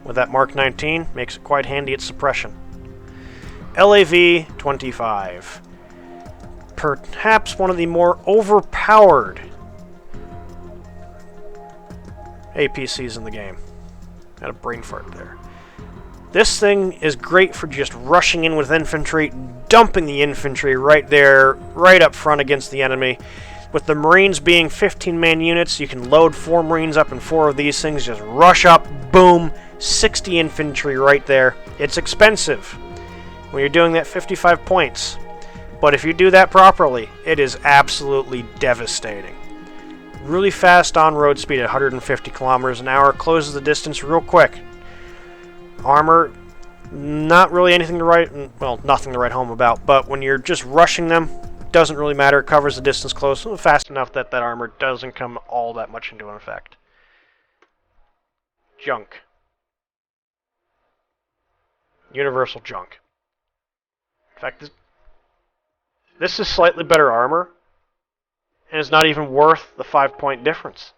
With that Mark 19, makes it quite handy at suppression. LAV 25. Perhaps one of the more overpowered APCs in the game. Got a brain fart there. This thing is great for just rushing in with infantry, dumping the infantry right there, right up front against the enemy. With the Marines being 15-man units, you can load 4 Marines up in 4 of these things, just rush up, boom, 60 infantry right there. It's expensive when you're doing that 55 points. But if you do that properly, it is absolutely devastating. Really fast on-road speed at 150 kilometers an hour, closes the distance real quick. Armor, not really anything to write, well, nothing to write home about, but when you're just rushing them, doesn't really matter. It covers the distance close, fast enough that that armor doesn't come all that much into an effect. Junk. Universal junk. In fact, this is slightly better armor, and it's not even worth the 5-point difference.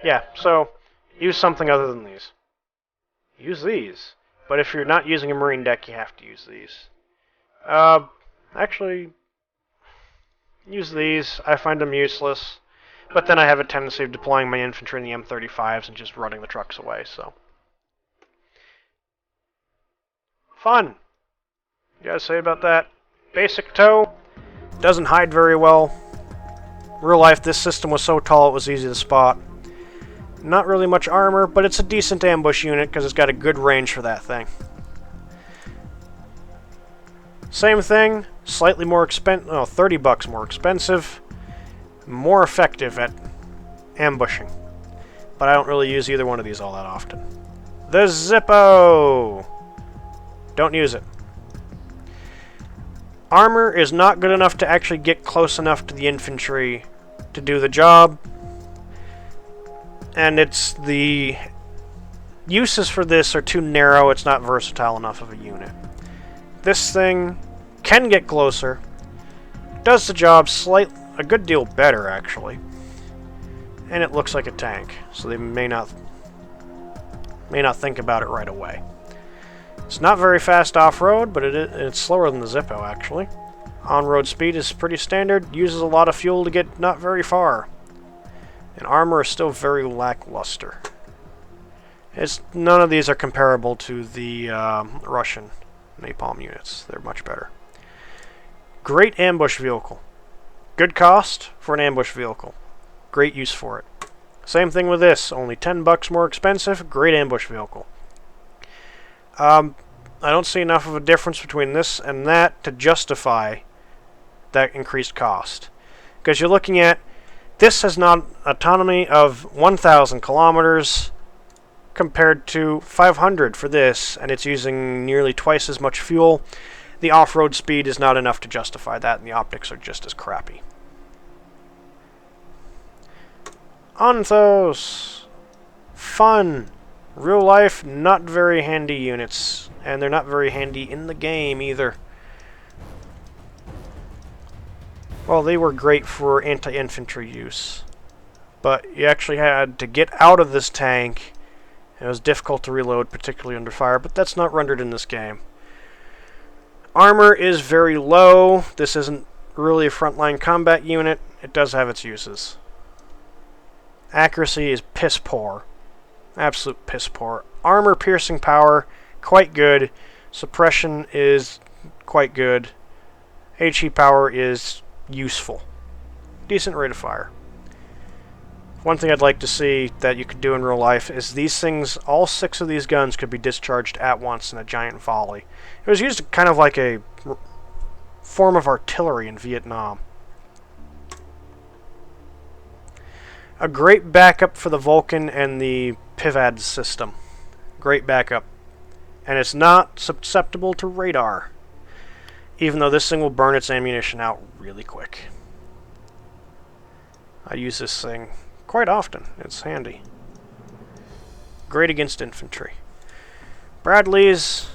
Yeah, so use something other than these. Use these. But if you're not using a Marine deck, you have to use these. Actually, use these. I find them useless. But then I have a tendency of deploying my infantry in the M35s and just running the trucks away, so. Fun! You gotta say about that. Basic tow. Doesn't hide very well. Real life, this system was so tall it was easy to spot. Not really much armor, but it's a decent ambush unit because it's got a good range for that thing. Same thing, slightly more expensive, oh, $30 more expensive, more effective at ambushing. But I don't really use either one of these all that often. The Zippo! Don't use it. Armor is not good enough to actually get close enough to the infantry to do the job. And it's the uses for this are too narrow, it's not versatile enough of a unit. This thing can get closer, does the job a good deal better actually, and it looks like a tank, so they may not think about it right away. It's not very fast off-road, but it's slower than the Zippo actually. On-road speed is pretty standard, uses a lot of fuel to get not very far. And armor is still very lackluster. None of these are comparable to the Russian napalm units. They're much better. Great ambush vehicle. Good cost for an ambush vehicle. Great use for it. Same thing with this. Only $10 more expensive. Great ambush vehicle. I don't see enough of a difference between this and that to justify that increased cost. Because you're looking at this has not autonomy of 1,000 kilometers compared to 500 for this, and it's using nearly twice as much fuel. The off-road speed is not enough to justify that, and the optics are just as crappy. Anthos! Fun! Real life, not very handy units, and they're not very handy in the game either. Well, they were great for anti-infantry use, but you actually had to get out of this tank. It was difficult to reload, particularly under fire, but that's not rendered in this game. Armor is very low. This isn't really a frontline combat unit. It does have its uses. Accuracy is piss poor. Absolute piss poor. Armor piercing power, quite good. Suppression is quite good. HE power is useful. Decent rate of fire. One thing I'd like to see that you could do in real life is these things, all 6 of these guns could be discharged at once in a giant volley. It was used kind of like a form of artillery in Vietnam. A great backup for the Vulcan and the PIVAD system. Great backup. And it's not susceptible to radar, even though this thing will burn its ammunition out really quick. I use this thing quite often. It's handy. Great against infantry. Bradleys,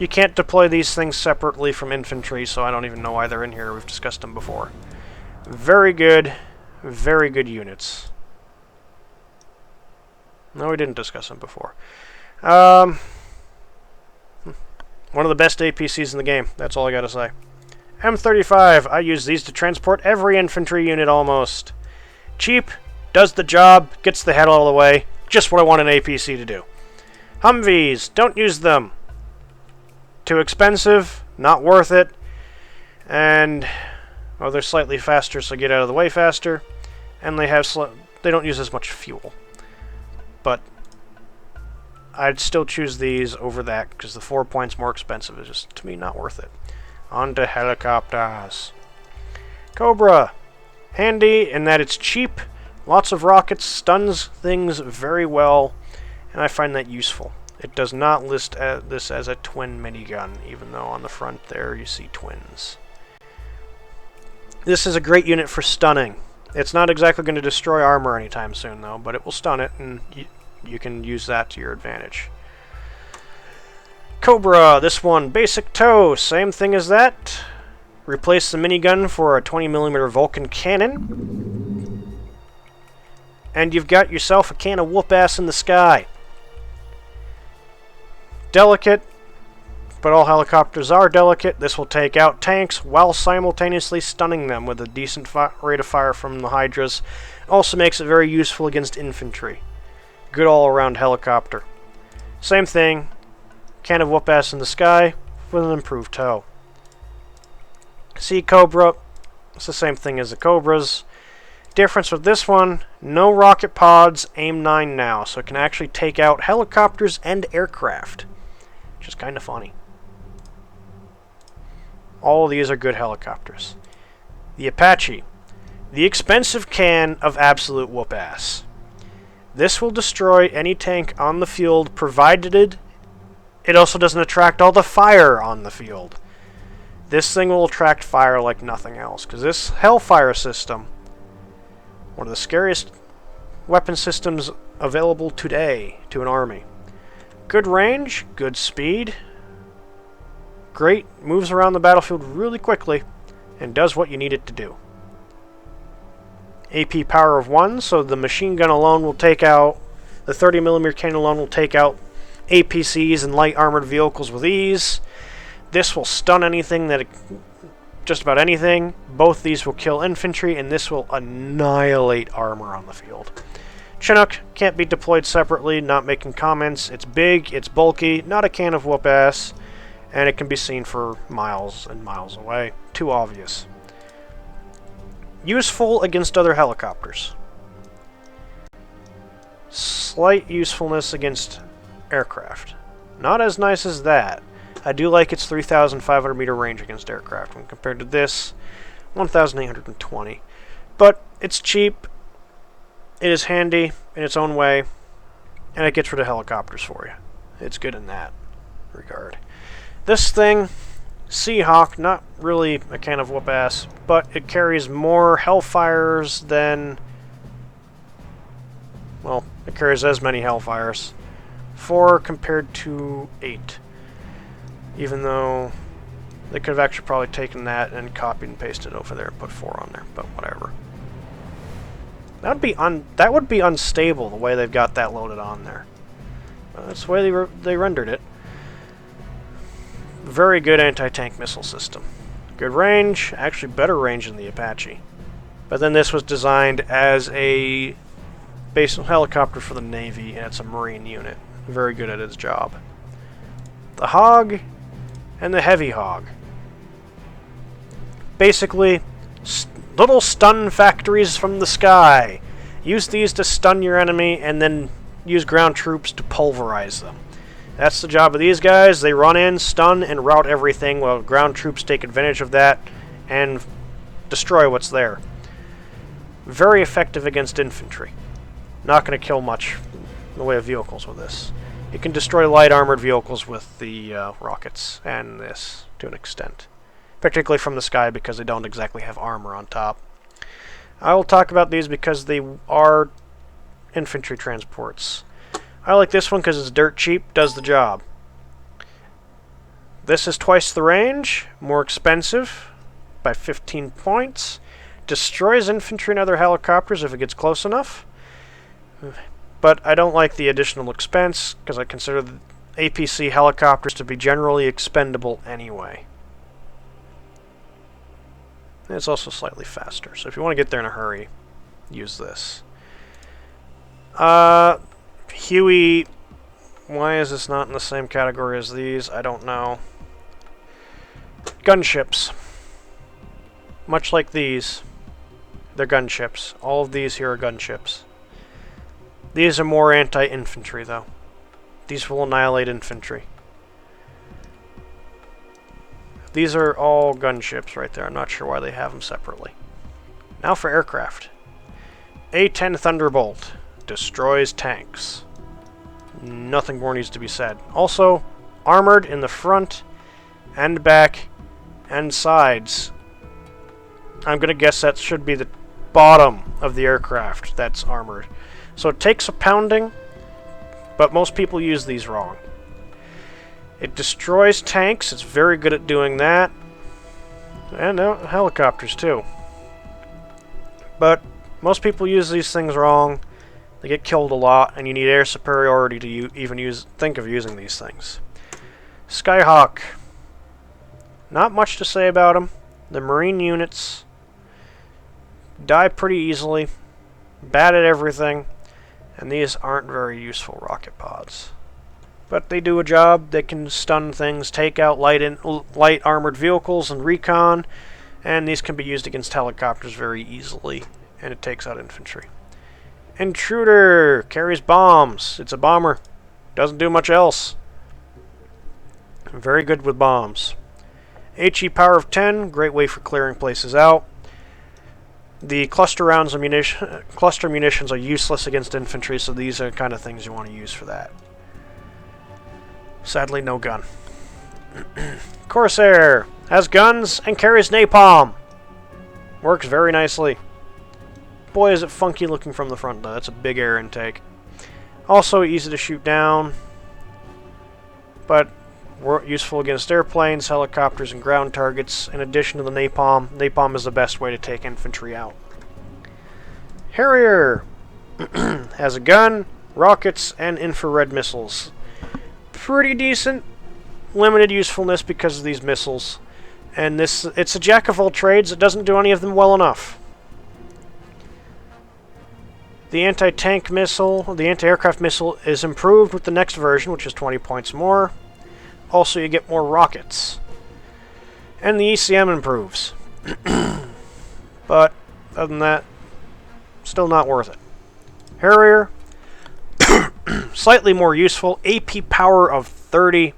You can't deploy these things separately from infantry, so I don't even know why they're in here. We've discussed them before. Very good units. No, we didn't discuss them before. One of the best APCs in the game. That's all I gotta say. M35. I use these to transport every infantry unit almost. Cheap, does the job, gets the head all the way. Just what I want an APC to do. Humvees. Don't use them. Too expensive. Not worth it. And well, they're slightly faster, so get out of the way faster. And they have they don't use as much fuel. But I'd still choose these over that because the 4 points more expensive is just, to me, not worth it. On to helicopters. Cobra. Handy in that it's cheap, lots of rockets, stuns things very well, and I find that useful. It does not list this as a twin minigun, even though on the front there you see twins. This is a great unit for stunning. It's not exactly going to destroy armor anytime soon, though, but it will stun it, and you can use that to your advantage. Cobra, this one, basic tow, same thing as that. Replace the minigun for a 20mm Vulcan cannon. And you've got yourself a can of whoop-ass in the sky. Delicate, but all helicopters are delicate. This will take out tanks while simultaneously stunning them with a decent rate of fire from the Hydras. Also makes it very useful against infantry. Good all-around helicopter. Same thing, can of whoop-ass in the sky with an improved tow. Sea Cobra, it's the same thing as the Cobras. Difference with this one, no rocket pods, aim 9 now, so it can actually take out helicopters and aircraft, which is kind of funny. All of these are good helicopters. The Apache, the expensive can of absolute whoop-ass. This will destroy any tank on the field, provided it also doesn't attract all the fire on the field. This thing will attract fire like nothing else, because this Hellfire system, one of the scariest weapon systems available today to an army. Good range, good speed, great, moves around the battlefield really quickly, and does what you need it to do. AP power of 1, so the machine gun alone will take out, the 30mm cannon alone will take out APCs and light armored vehicles with ease. This will stun anything just about anything. Both these will kill infantry, and this will annihilate armor on the field. Chinook can't be deployed separately, not making comments. It's big, it's bulky, not a can of whoop-ass, and it can be seen for miles and miles away. Too obvious. Useful against other helicopters. Slight usefulness against aircraft. Not as nice as that. I do like its 3,500 meter range against aircraft when compared to this 1,820. But it's cheap, it is handy in its own way, and it gets rid of helicopters for you. It's good in that regard. This thing, Seahawk, not really a can of whoop-ass, but it carries more Hellfires than... well, it carries as many Hellfires. 4 compared to 8. Even though they could have actually probably taken that and copied and pasted over there and put 4 on there, but whatever. That would be unstable the way they've got that loaded on there. That's the way they rendered it. Very good anti-tank missile system. Good range, actually better range than the Apache. But then this was designed as a base helicopter for the Navy, and it's a Marine unit. Very good at its job. The Hog and the Heavy Hog. Basically, little stun factories from the sky. Use these to stun your enemy and then use ground troops to pulverize them. That's the job of these guys. They run in, stun, and rout everything while ground troops take advantage of that and destroy what's there. Very effective against infantry. Not going to kill much in the way of vehicles with this. You can destroy light armored vehicles with the rockets and this to an extent. Particularly from the sky because they don't exactly have armor on top. I will talk about these because they are infantry transports. I like this one because it's dirt cheap, does the job. This is twice the range, more expensive by 15 points. Destroys infantry and other helicopters if it gets close enough. But I don't like the additional expense because I consider the APC helicopters to be generally expendable anyway. And it's also slightly faster, so if you want to get there in a hurry, use this. Huey, why is this not in the same category as these? I don't know. Gunships. Much like these, they're gunships. All of these here are gunships. These are more anti-infantry, though. These will annihilate infantry. These are all gunships right there. I'm not sure why they have them separately. Now for aircraft. A-10 Thunderbolt destroys tanks. Nothing more needs to be said. Also, armored in the front and back and sides. I'm going to guess that should be the bottom of the aircraft that's armored. So it takes a pounding, but most people use these wrong. It destroys tanks. It's very good at doing that. And helicopters, too. But most people use these things wrong. They get killed a lot, and you need air superiority to even think of using these things. Skyhawk. Not much to say about them. The Marine units die pretty easily, bad at everything, and these aren't very useful rocket pods. But they do a job. They can stun things, take out light armored vehicles and recon, and these can be used against helicopters very easily, and it takes out infantry. Intruder carries bombs. It's a bomber. Doesn't do much else. Very good with bombs. HE power of 10, great way for clearing places out. The cluster rounds of cluster munitions are useless against infantry, so these are the kind of things you want to use for that. Sadly, no gun. Corsair has guns and carries napalm. Works very nicely. Boy, is it funky looking from the front, though. That's a big air intake. Also easy to shoot down, but useful against airplanes, helicopters, and ground targets. In addition to the napalm, napalm is the best way to take infantry out. Harrier has a gun, rockets, and infrared missiles. Pretty decent. Limited usefulness because of these missiles. And it's a jack of all trades. It doesn't do any of them well enough. The anti-tank missile, the anti-aircraft missile, is improved with the next version, which is 20 points more. Also, you get more rockets. And the ECM improves. But, other than that, still not worth it. Harrier, slightly more useful. AP power of 30,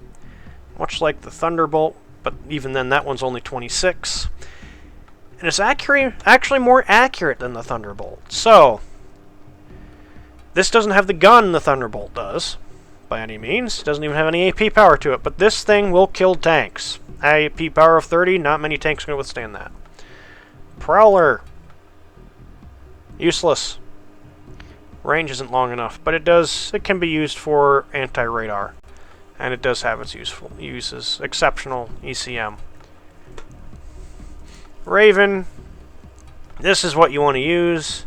much like the Thunderbolt, but even then that one's only 26. And it's actually more accurate than the Thunderbolt. So, this doesn't have the gun the Thunderbolt does, by any means. It doesn't even have any AP power to it, but this thing will kill tanks. AP power of 30, not many tanks are going to withstand that. Prowler. Useless. Range isn't long enough, but it can be used for anti-radar. And it does have its useful uses. Exceptional ECM. Raven. This is what you want to use.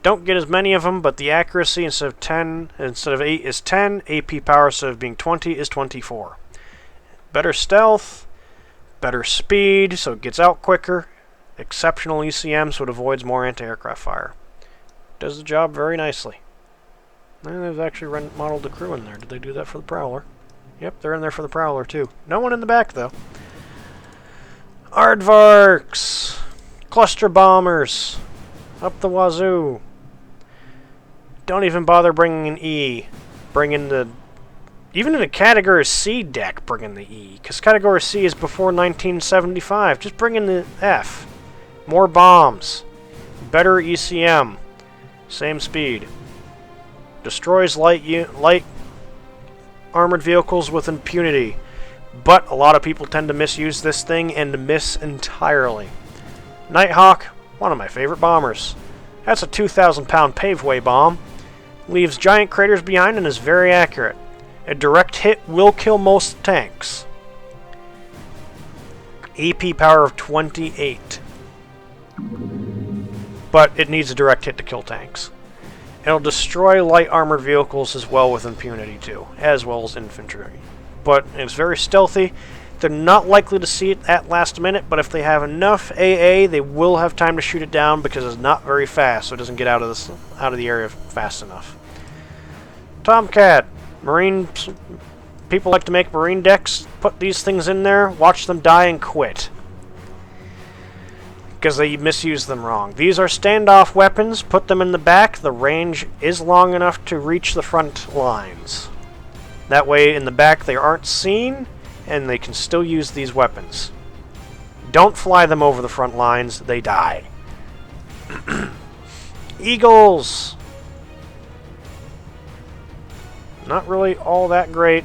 Don't get as many of them, but the accuracy instead of 8 is 10. AP power instead of being 20 is 24. Better stealth, better speed, so it gets out quicker. Exceptional ECM, so it avoids more anti-aircraft fire. Does the job very nicely. And they've actually modeled the crew in there. Did they do that for the Prowler? Yep, they're in there for the Prowler too. No one in the back though. Aardvarks, cluster bombers, up the wazoo. Don't even bother bringing an E. Bring in the... Even in a Category C deck, bring in the E. Because Category C is before 1975. Just bring in the F. More bombs. Better ECM. Same speed. Destroys light armored vehicles with impunity. But a lot of people tend to misuse this thing and miss entirely. Nighthawk, one of my favorite bombers. That's a 2,000-pound paveway bomb. Leaves giant craters behind and is very accurate. A direct hit will kill most tanks. EP power of 28. But it needs a direct hit to kill tanks. It'll destroy light armored vehicles as well with impunity too, as well as infantry. But it's very stealthy. They're not likely to see it at last minute, but if they have enough AA, they will have time to shoot it down because it's not very fast, so it doesn't get out of the area fast enough. Tomcat. Marine people like to make marine decks, put these things in there, watch them die and quit. Because they misuse them wrong. These are standoff weapons, put them in the back, the range is long enough to reach the front lines. That way in the back they aren't seen, and they can still use these weapons. Don't fly them over the front lines, they die. Eagles! Not really all that great.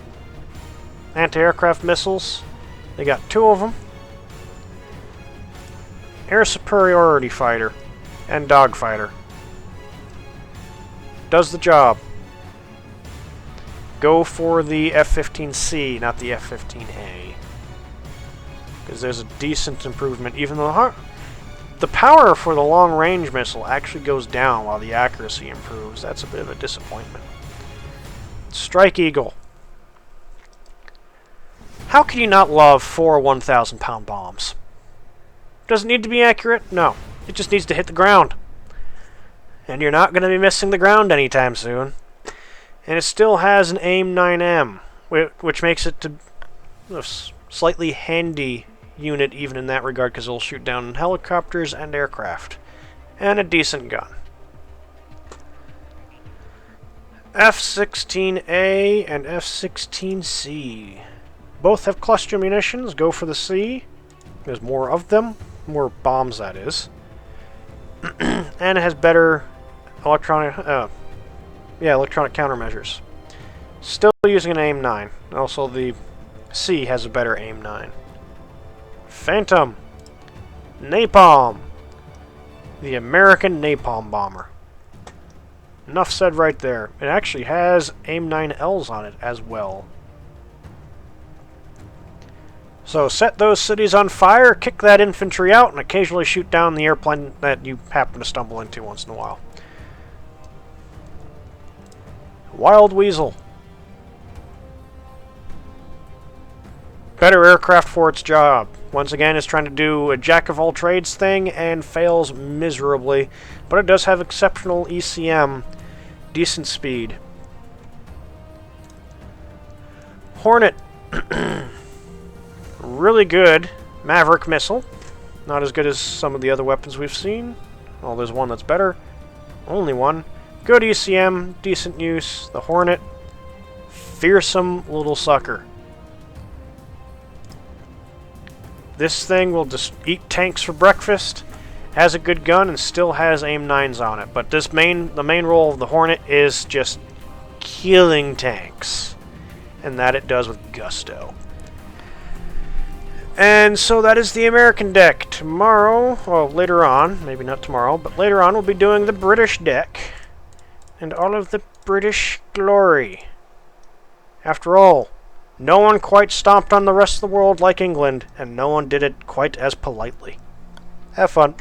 Anti-aircraft missiles. They got 2 of them. Air superiority fighter and dogfighter. Does the job. Go for the F-15C, not the F-15A. Because there's a decent improvement, even though the power for the long-range missile actually goes down while the accuracy improves. That's a bit of a disappointment. Strike Eagle. How can you not love 4 1,000-pound bombs? Does it need to be accurate? No. It just needs to hit the ground. And you're not going to be missing the ground anytime soon. And it still has an AIM 9M, which makes it a slightly handy unit even in that regard, because it'll shoot down helicopters and aircraft. And a decent gun. F-16A and F-16C. Both have cluster munitions. Go for the C. There's more of them. More bombs, that is. And it has better electronic countermeasures. Still using an AIM 9. Also, the C has a better AIM 9. Phantom. Napalm. The American Napalm Bomber. Enough said right there. It actually has AIM 9Ls on it as well. So set those cities on fire, kick that infantry out, and occasionally shoot down the airplane that you happen to stumble into once in a while. Wild Weasel. Better aircraft for its job. Once again, it's trying to do a jack-of-all-trades thing and fails miserably, but it does have exceptional ECM, decent speed. Hornet. Really good Maverick missile. Not as good as some of the other weapons we've seen. Well, there's one that's better. Only one. Good ECM, decent use. The Hornet. Fearsome little sucker. This thing will just eat tanks for breakfast. Has a good gun and still has AIM 9s on it. But the main role of the Hornet is just killing tanks. And that it does with gusto. And so that is the American deck. Tomorrow, well, later on, maybe not tomorrow, but later on we'll be doing the British deck. And all of the British glory. After all, no one quite stomped on the rest of the world like England, and no one did it quite as politely. Have fun.